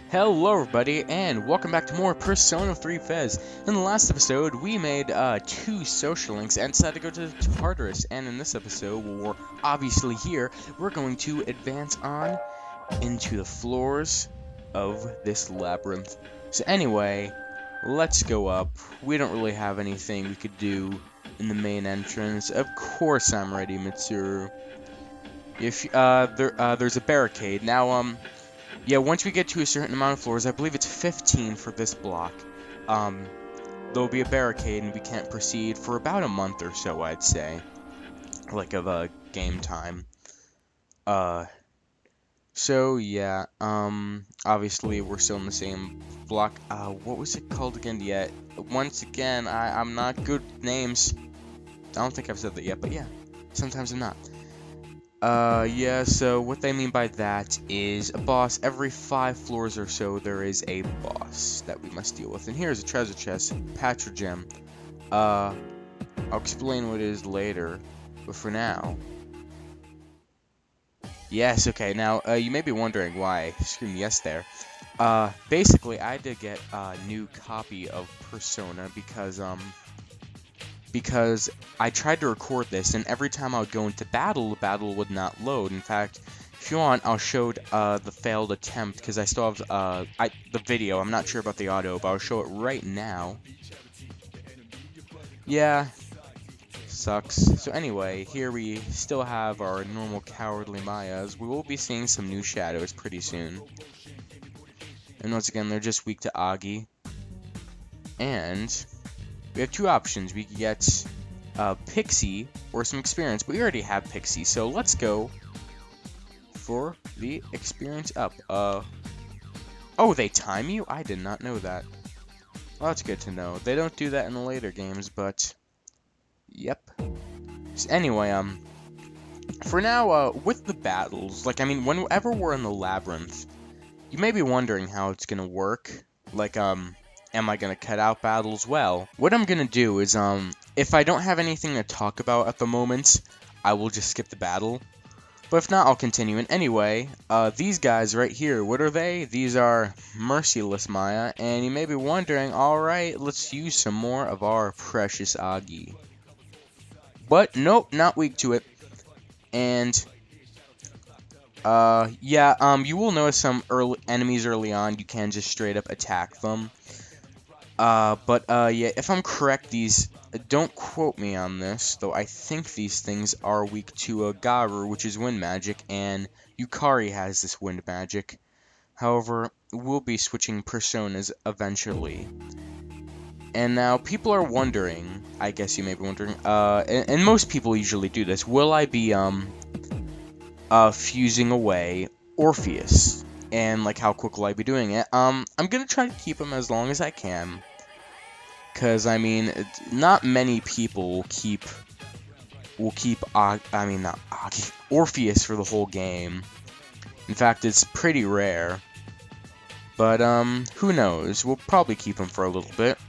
Hello everybody, and welcome back to more Persona 3 FES. In the last episode, we made 2 social links and decided to go to Tartarus, and in this episode, we're obviously here, we're going to advance on into the floors of this labyrinth. So anyway, let's go up. We don't really have anything we could do in the main entrance. Of course I'm ready, Mitsuru. If there's a barricade. Now, yeah, once we get to a certain amount of floors, I believe it's 15 for this block, there'll be a barricade and we can't proceed for about a month or so, I'd say, like of a game time. So yeah, obviously we're still in the same block. What was it called again yet? Once again, I'm not good with names. I don't think I've said that yet, but yeah, sometimes I'm not. Yeah, so what they mean by that is a boss. Every 5 floors or so, there is a boss that we must deal with. And here's a treasure chest, Patra Gem. I'll explain what it is later, but for now... Yes, okay, now, you may be wondering why I screamed yes there. Basically, I had to get a new copy of Persona because I tried to record this, and every time I would go into battle, the battle would not load. In fact, if you want, I'll show the failed attempt, because I still have the video. I'm not sure about the audio, but I'll show it right now. Yeah, sucks. So anyway, here we still have our normal cowardly Mayas. We will be seeing some new shadows pretty soon. And once again, they're just weak to Agi. And... we have 2 options. We could get Pixie or some experience, but we already have Pixie, so let's go for the experience up. Oh, they time you? I did not know that. Well, that's good to know. They don't do that in the later games, but yep. So anyway, for now, with the battles, like, I mean, whenever we're in the labyrinth, you may be wondering how it's gonna work. Like, am I going to cut out battles? Well, what I'm going to do is, if I don't have anything to talk about at the moment, I will just skip the battle. But if not, I'll continue. And anyway, these guys right here, what are they? These are Merciless Maya, and you may be wondering, alright, let's use some more of our precious Agi. But, nope, not weak to it. And... yeah, you will notice some enemies early on, you can just straight up attack them. Yeah, if I'm correct, these, don't quote me on this, though I think these things are weak to Garu, which is wind magic, and Yukari has this wind magic. However, we'll be switching personas eventually. And now, people are wondering, I guess you may be wondering, and most people usually do this, will I be, fusing away Orpheus? And, like, how quick will I be doing it? I'm gonna try to keep him as long as I can. Because, I mean, not many people will keep Orpheus for the whole game. In fact, it's pretty rare. But, who knows? We'll probably keep him for a little bit.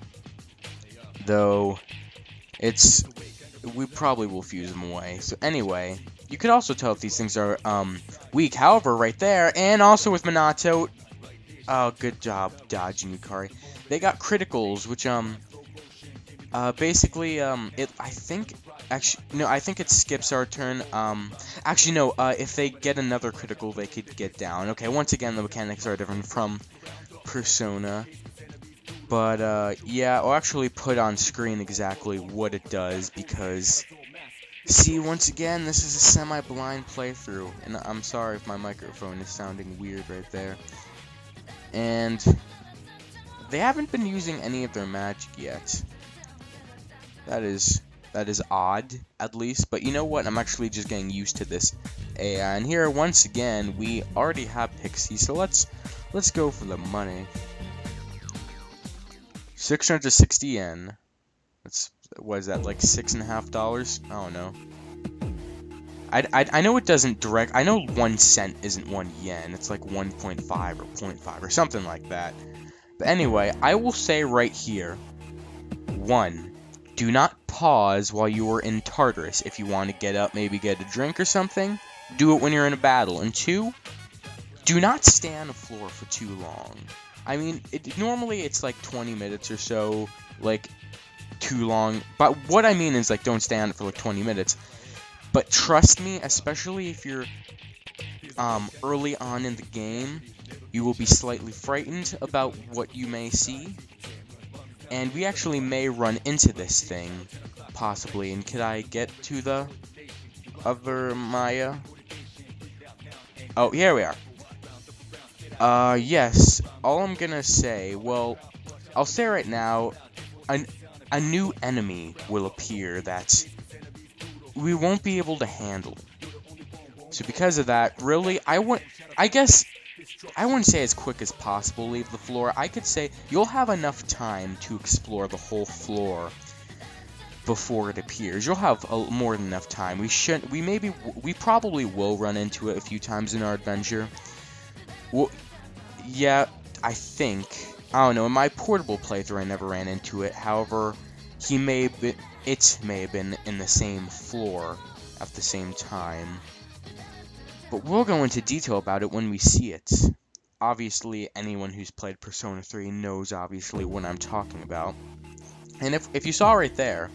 Though, we probably will fuse him away. So, anyway... you could also tell if these things are, weak. However, right there, and also with Minato, oh, good job dodging Yukari. They got criticals, which, basically, I think it skips our turn. Actually, no, if they get another critical, they could get down. Okay, once again, the mechanics are different from Persona. But, yeah, I'll actually put on screen exactly what it does, because... see, once again, this is a semi-blind playthrough, and I'm sorry if my microphone is sounding weird right there. And they haven't been using any of their magic yet. That is odd, at least, but you know what? I'm actually just getting used to this AI. And here, once again, we already have Pixie, so let's go for the money. 660 yen. What is that, like $6.50? I don't know. I know it doesn't direct... I know 1 cent isn't 1 yen. It's like 1.5 or 0.5 or something like that. But anyway, I will say right here, 1, do not pause while you are in Tartarus. If you want to get up, maybe get a drink or something, do it when you're in a battle. And 2, do not stay on the floor for too long. I mean, normally it's like 20 minutes or so, like, too long. But what I mean is, like, don't stay on it for like 20 minutes. But trust me, especially if you're early on in the game, you will be slightly frightened about what you may see. And we actually may run into this thing, possibly. And could I get to the other Maya? Oh, here we are. Yes, all I'm gonna say, well, I'll say right now, a new enemy will appear that we won't be able to handle. So because of that, really, I guess, I wouldn't say as quick as possible leave the floor. I could say you'll have enough time to explore the whole floor before it appears. You'll have more than enough time. We probably will run into it a few times in our adventure. Well, yeah, I think. I don't know. In my portable playthrough, I never ran into it. However, it may have been in the same floor at the same time. But we'll go into detail about it when we see it. Obviously, anyone who's played Persona 3 knows, obviously, what I'm talking about. And if you saw right there,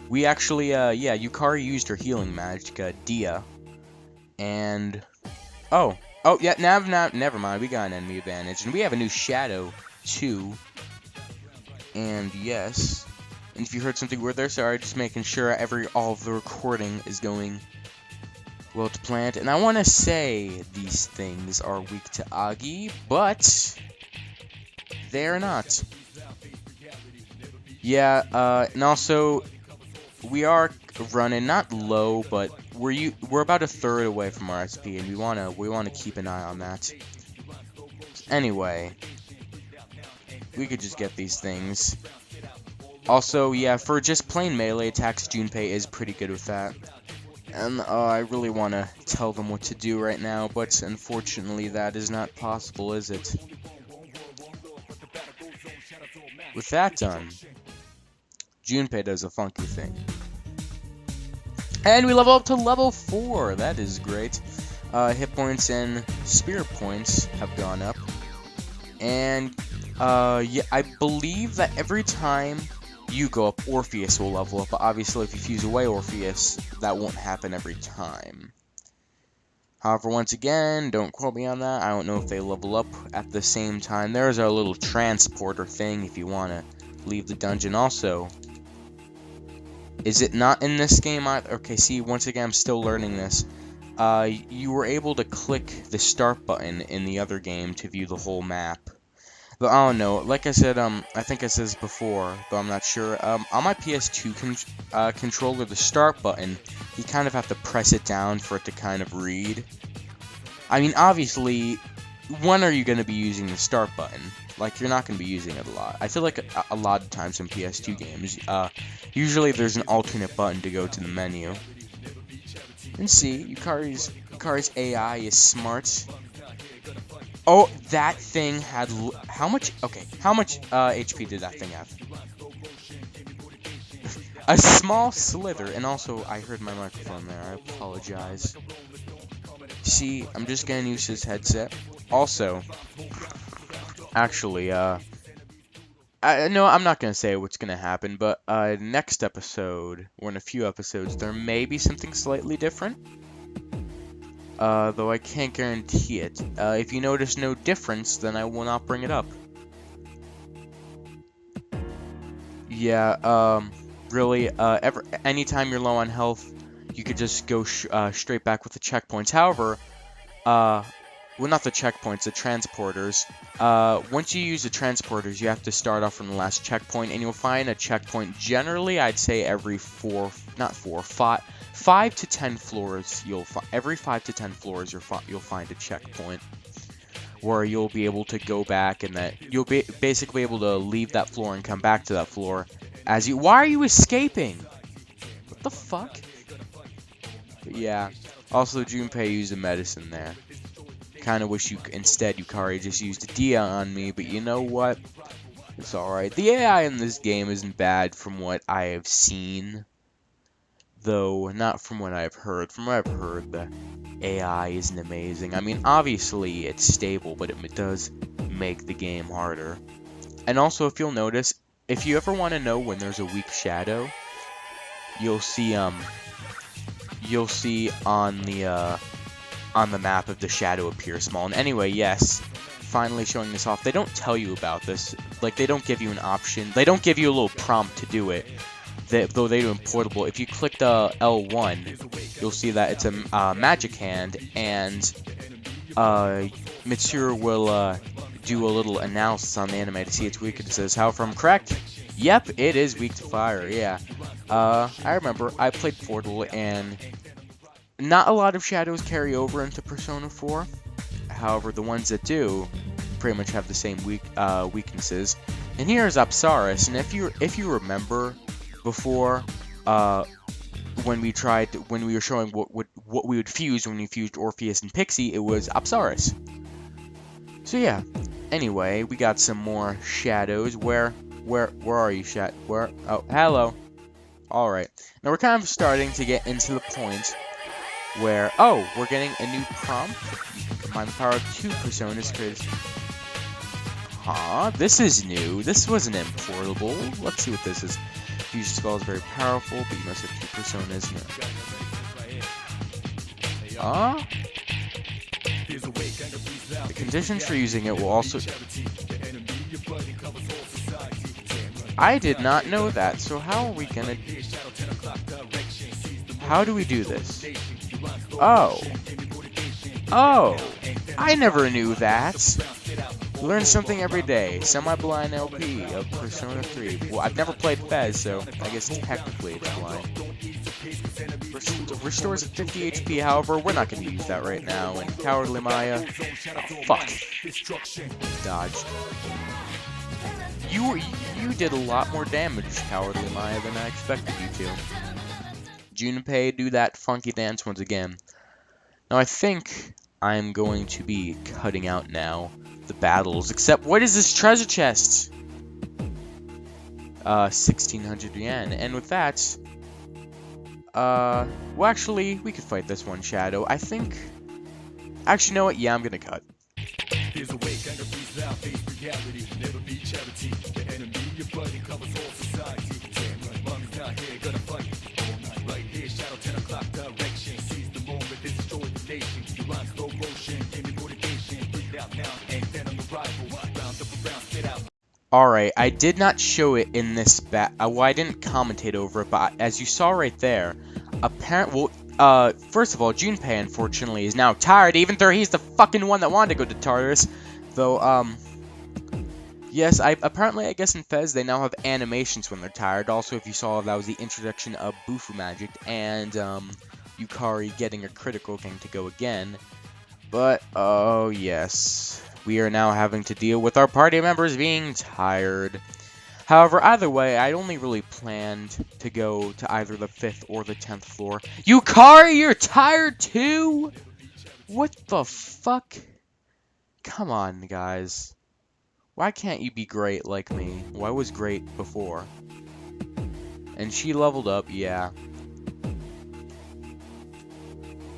we actually, yeah, Yukari used her healing magic, Dia. And, oh, yeah, never mind, we got an enemy advantage. And we have a new shadow, too. And, yes. And if you heard something weird there, sorry, just making sure all of the recording is going well to plant. And I want to say these things are weak to Agi, but they're not. Yeah, and also, we are running, not low, but we're about a third away from our SP, and we wanna keep an eye on that. Anyway, we could just get these things. Also, yeah, for just plain melee attacks, Junpei is pretty good with that. And I really want to tell them what to do right now, but unfortunately that is not possible, is it? With that done, Junpei does a funky thing. And we level up to level 4. That is great. Hit points and spirit points have gone up. And, yeah, I believe that every time you go up, Orpheus will level up. But obviously, if you fuse away Orpheus, that won't happen every time. However, once again, don't quote me on that. I don't know if they level up at the same time. There's our little transporter thing if you want to leave the dungeon. Also, is it not in this game either? Okay, see, once again, I'm still learning this. You were able to click the start button in the other game to view the whole map. But I don't know. Like I said, I think I said this before, but I'm not sure. On my PS2 controller, the start button, you kind of have to press it down for it to kind of read. I mean, obviously, when are you going to be using the start button? Like, you're not going to be using it a lot. I feel like a lot of times in PS2 games, usually there's an alternate button to go to the menu. And see, Yukari's AI is smart. Oh, that thing had how much? Okay, how much HP did that thing have? A small slither, and also I heard my microphone there. I apologize. See, I'm just getting used to this headset. Also, actually, no, I'm not gonna say what's gonna happen, but next episode, or in a few episodes, there may be something slightly different. Though I can't guarantee it. If you notice no difference, then I will not bring it up. Yeah, really, anytime you're low on health, you could just go straight back with the checkpoints. However, well, not the checkpoints, the transporters. Once you use the transporters, you have to start off from the last checkpoint, and you'll find a checkpoint generally, I'd say every 5 to 10 floors. Every 5 to 10 floors, you'll find a checkpoint where you'll be able to go back, and that you'll be basically able to leave that floor and come back to that floor as you. Why are you escaping? What the fuck? But yeah. Also, Junpei used a medicine there. Kind of wish instead Yukari just used a Dia on me, but you know what? It's alright. The AI in this game isn't bad from what I have seen. Though, not from what I've heard. From what I've heard, the AI isn't amazing. I mean, obviously it's stable, but it does make the game harder. And also, if you'll notice, if you ever want to know when there's a weak shadow, you'll see on the map if the shadow appears small. And anyway, yes, finally showing this off. They don't tell you about this. Like, they don't give you an option. They don't give you a little prompt to do it. Though they do in portable. If you click the L1, you'll see that it's a magic hand, and Mitsuru will do a little analysis on the anime to see its weaknesses. However, I'm correct. Yep, it is weak to fire. Yeah. I remember I played Portal, and not a lot of shadows carry over into Persona 4. However, the ones that do pretty much have the same weaknesses. And here's Apsaris, and if you remember before, when we were showing what we would fuse when we fused Orpheus and Pixie, it was Apsaris. So yeah. Anyway, we got some more shadows. Where are you, Shat? Where? Oh, hello. All right. Now we're kind of starting to get into the point where, oh, we're getting a new prompt. You can combine the power of 2 personas, because... Huh? This is new. This wasn't in Portable. Let's see what this is. Fusion spell is very powerful, but you must have 2 personas. Huh? The conditions for using it will also... I did not know that, so how are we gonna... How do we do this? Oh. Oh. I never knew that. Learn something every day. Semi-blind LP of Persona 3. Well, I've never played FES, so I guess technically it's blind. Restores 50 HP, however, we're not going to use that right now. And Cowardly Maya... Oh, fuck. Dodged. You did a lot more damage, Cowardly Maya, than I expected you to. Junpei, do that funky dance once again. Now, I think I'm going to be cutting out now the battles, except what is this treasure chest? 1600 yen, and with that, well, actually, we could fight this one shadow. I think, actually, you know what? Yeah, I'm gonna cut. Alright, I did not show it in this well, I didn't commentate over it, but as you saw right there, first of all, Junpei, unfortunately, is now tired, even though he's the fucking one that wanted to go to Tartarus. Though, yes, I guess in FES, they now have animations when they're tired. Also, if you saw, that was the introduction of Bufu Magic, and, Yukari getting a critical getting to go again. But, oh, yes. We are now having to deal with our party members being tired. However, either way, I only really planned to go to either the 5th or the 10th floor. Yukari, you're tired too? What the fuck? Come on, guys. Why can't you be great like me? Well, I was great before. And she leveled up, yeah.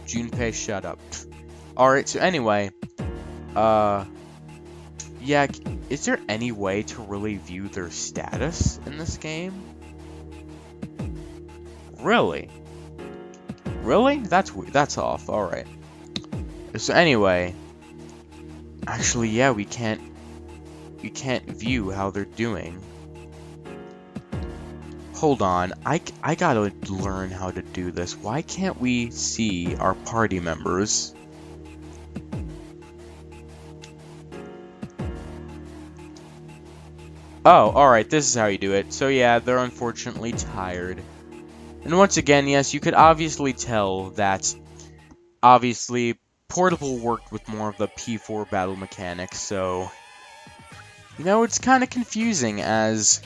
Junpei, shut up. Alright, so anyway, yeah, is there any way to really view their status in this game? Really? Really? That's off, alright. So anyway, actually, yeah, we can't view how they're doing. Hold on, I gotta learn how to do this. Why can't we see our party members? Oh, alright, this is how you do it. So yeah, they're unfortunately tired. And once again, yes, you could obviously tell that, obviously, Portable worked with more of the P4 battle mechanics, so... You know, it's kind of confusing as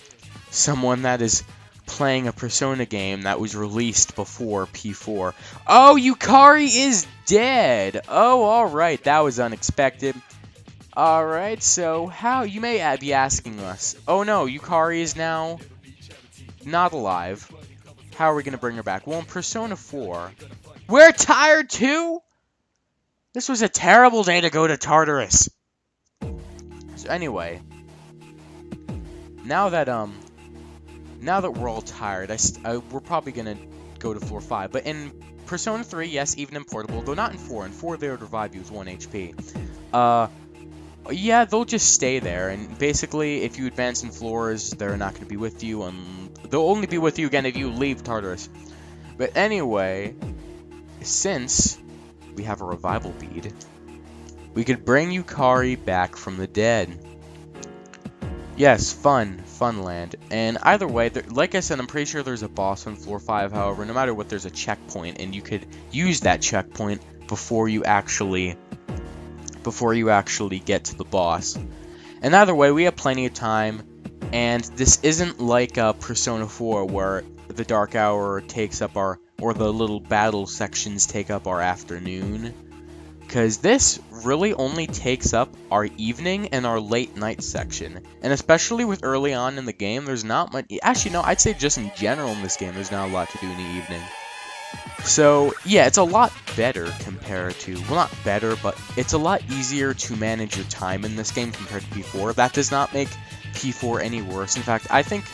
someone that is playing a Persona game that was released before P4. Oh, Yukari is dead! Oh, alright, that was unexpected. Alright, so how, you may be asking us, oh no, Yukari is now not alive. How are we going to bring her back? Well, in Persona 4, we're tired too? This was a terrible day to go to Tartarus. So anyway, now that we're all tired, we're probably gonna go to floor 5. But in Persona 3, yes, even in portable, though not in 4. In 4, they would revive you with 1 HP. Yeah, they'll just stay there, and basically, if you advance in floors, they're not gonna be with you, and they'll only be with you again if you leave Tartarus. But anyway, since we have a revival bead, we could bring Yukari back from the dead. Yes, fun land. And either way, like I said, I'm pretty sure there's a boss on floor 5. However, no matter what, there's a checkpoint, and you could use that checkpoint before you actually get to the boss. And either way, we have plenty of time, and this isn't like Persona 4 where the dark hour takes up or the little battle sections take up our afternoon. Because this really only takes up our evening and our late night section. And especially with early on in the game, there's not much. Actually, no, I'd say just in general in this game, there's not a lot to do in the evening. So, yeah, it's a lot better compared to. Well, not better, but it's a lot easier to manage your time in this game compared to P4. That does not make P4 any worse. In fact, I think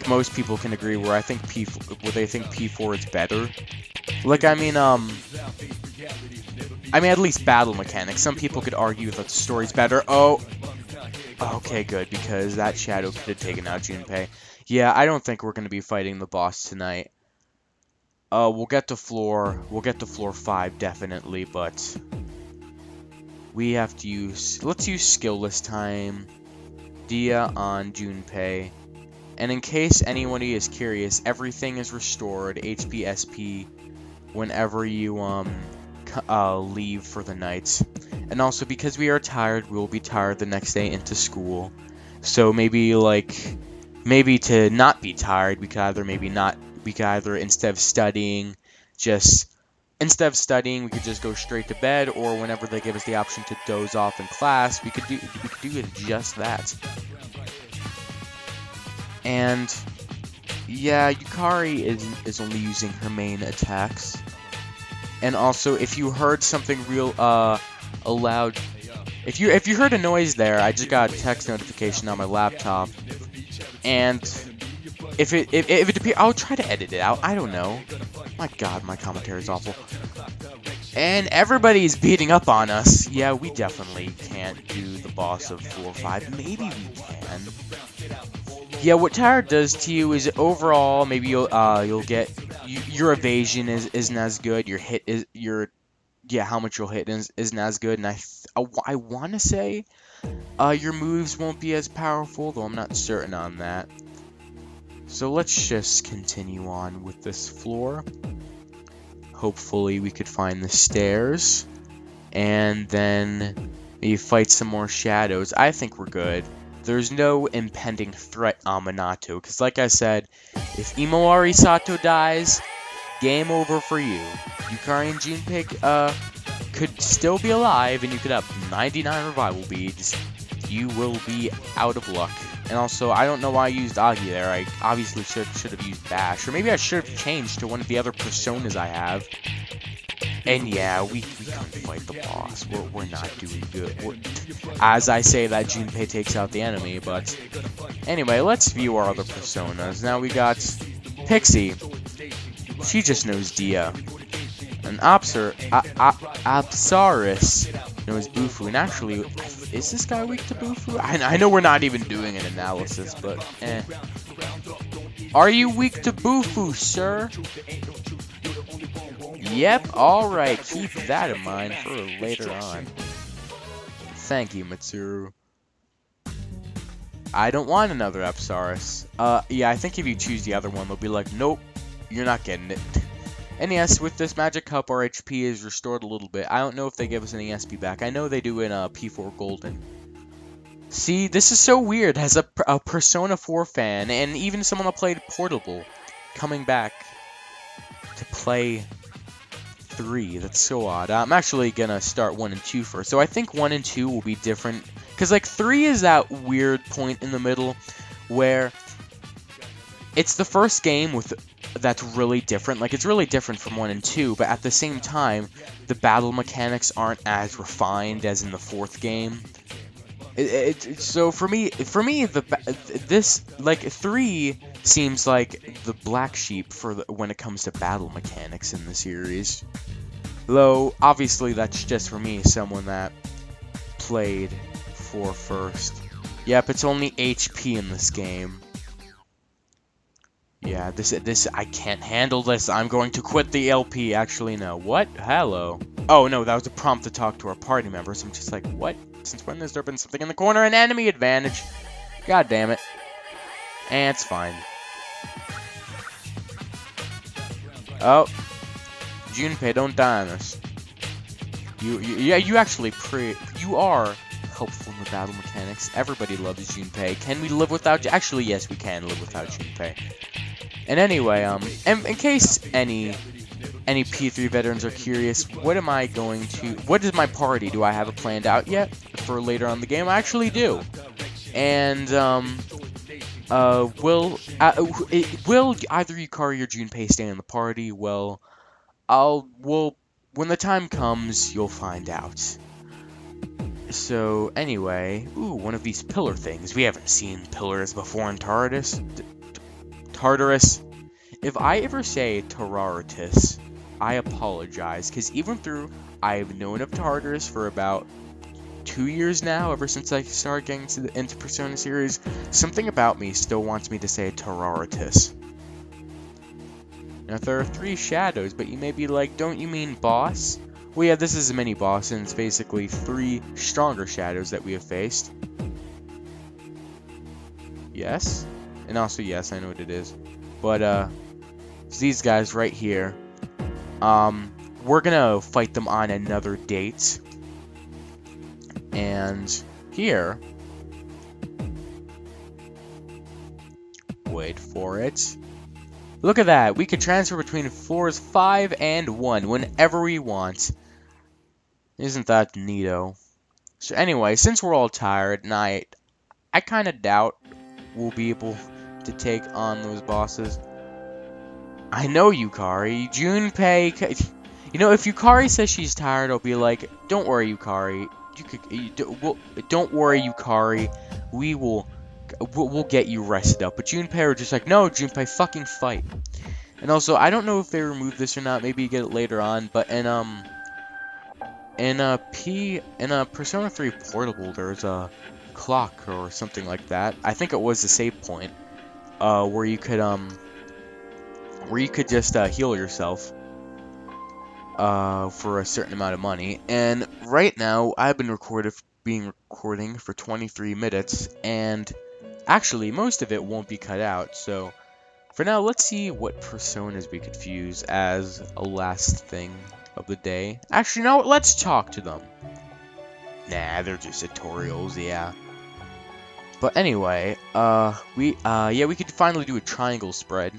most people can agree where they think P4 is better. Like, I mean, at least battle mechanics. Some people could argue that the story's better. Oh, okay, good, because that shadow could have taken out Junpei. Yeah, I don't think we're going to be fighting the boss tonight. We'll get to floor 5 definitely, but let's use skill this time. Dia on Junpei. And in case anybody is curious, everything is restored HP SP whenever you leave for the night. And also, because we are tired, we will be tired the next day into school. So maybe to not be tired, we could either instead of studying, we could just go straight to bed, or whenever they give us the option to doze off in class, we could do it just that. And yeah, Yukari is only using her main attacks. And also, if you heard something real loud, if you heard a noise there, I just got a text notification on my laptop, and if it appears, I'll try to edit it out. I don't know. My God, my commentary is awful. And everybody's beating up on us. Yeah, we definitely can't do the boss of floor 5. Maybe we can. Yeah, what Tower does to you is overall, maybe you'll get your evasion isn't as good. Your hit is how much you'll hit isn't as good. And I want to say your moves won't be as powerful, though I'm not certain on that. So let's just continue on with this floor. Hopefully we could find the stairs, and then maybe fight some more shadows. I think we're good. There's no impending threat on Minato, because like I said, if Imawari Sato dies, game over for you. Yukari and Junpei could still be alive, and you could have 99 revival beads. You will be out of luck. And also, I don't know why I used Agi there. I obviously should have used Bash, or maybe I should have changed to one of the other personas I have. And yeah, we couldn't fight the boss. We're not doing good. As I say that, Junpei takes out the enemy, but anyway, let's view our other personas. Now we got Pixie. She just knows Dia. And Apsaris knows Bufu. And actually, is this guy weak to Bufu? I know we're not even doing an analysis, but eh. Are you weak to Bufu, sir? Yep, alright, keep that in mind for later on. Thank you, Mitsuru. I don't want another Apsaris. Yeah, I think if you choose the other one, they'll be like, nope, you're not getting it. And yes, with this Magic Cup, our HP is restored a little bit. I don't know if they give us any SP back. I know they do in P4 Golden. See, this is so weird. As a Persona 4 fan, and even someone that played Portable, coming back to play 3. That's so odd. I'm actually gonna start 1 and 2 first. So I think 1 and 2 will be different, because like 3 is that weird point in the middle where it's the first game with that's really different. Like, it's really different from 1 and 2, but at the same time, the battle mechanics aren't as refined as in the 4th game. So for me, this, like, 3 seems like the black sheep when it comes to battle mechanics in the series. Though, obviously, that's just for me, someone that played 4 first. Yep, it's only HP in this game. Yeah, this, I can't handle this. I'm going to quit the LP. Actually, no. What? Hello. Oh, no, that was a prompt to talk to our party members. I'm just like, what? Since when has there been something in the corner? An enemy advantage. God damn it. And it's fine. Oh. Junpei, don't die on us. You actually you are helpful in the battle mechanics. Everybody loves Junpei. Can we live without you? Actually, yes, we can live without Junpei. And anyway, in case any P3 veterans are curious, what is my party? Do I have it planned out yet for later on in the game? I actually do. And, will either Yukari or Junpei stay in the party? Well, when the time comes, you'll find out. So, anyway, ooh, one of these pillar things. We haven't seen pillars before in Tartarus. Tartarus. If I ever say Tartarus, I apologize, because even though I've known of Tartarus for about 2 years now, ever since I started getting into Persona series, something about me still wants me to say Tartarus. Now, there are 3 shadows, but you may be like, don't you mean boss? Well, yeah, this is a mini-boss, and it's basically 3 stronger shadows that we have faced. Yes? And also, yes, I know what it is. But, it's these guys right here. We're gonna fight them on another date. And here... Wait for it. Look at that! We can transfer between floors 5 and 1 whenever we want. Isn't that neato? So anyway, since we're all tired, and I kind of doubt we'll be able to take on those bosses. I know Yukari. Junpei... You know, if Yukari says she's tired, I'll be like, don't worry, Yukari. Don't worry, Yukari. We'll get you rested up. But Junpei are just like, no, Junpei, fucking fight. And also, I don't know if they removed this or not. Maybe you get it later on. But in Persona 3 Portable, there's a clock or something like that. I think it was a save point, where you could just heal yourself for a certain amount of money. And right now, I've been recording for 23 minutes, and actually, most of it won't be cut out. So, for now, let's see what personas we could fuse as a last thing of the day. Actually, no, let's talk to them. Nah, they're just tutorials, yeah. But anyway, we could finally do a triangle spread.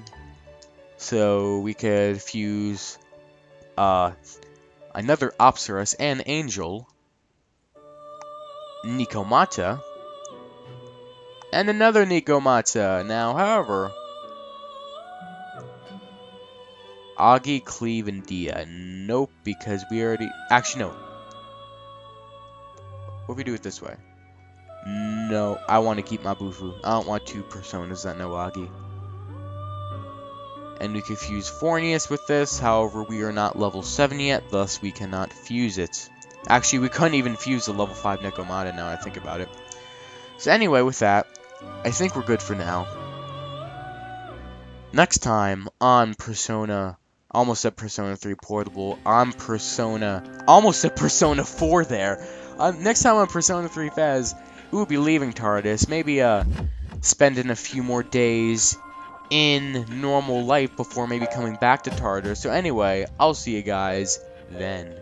So we could fuse another Apsaras and Angel, Nikomata, and another Nikomata. Now, however, Agi, Cleve, and Dia. Nope, because we already... Actually, no. What if we do it this way? No, I want to keep my Bufu. I don't want 2 personas that know Agi. And we could fuse Fornius with this, however, we are not level 7 yet, thus we cannot fuse it. Actually, we couldn't even fuse the level 5 Nikomata now I think about it. So anyway, with that, I think we're good for now. Next time on Persona... Almost said Persona 3 Portable. On Persona... Almost said Persona 4 there. Next time on Persona 3 FES, we will be leaving Tartarus. Maybe, spending a few more days in normal life before maybe coming back to Tartarus. So anyway, I'll see you guys then.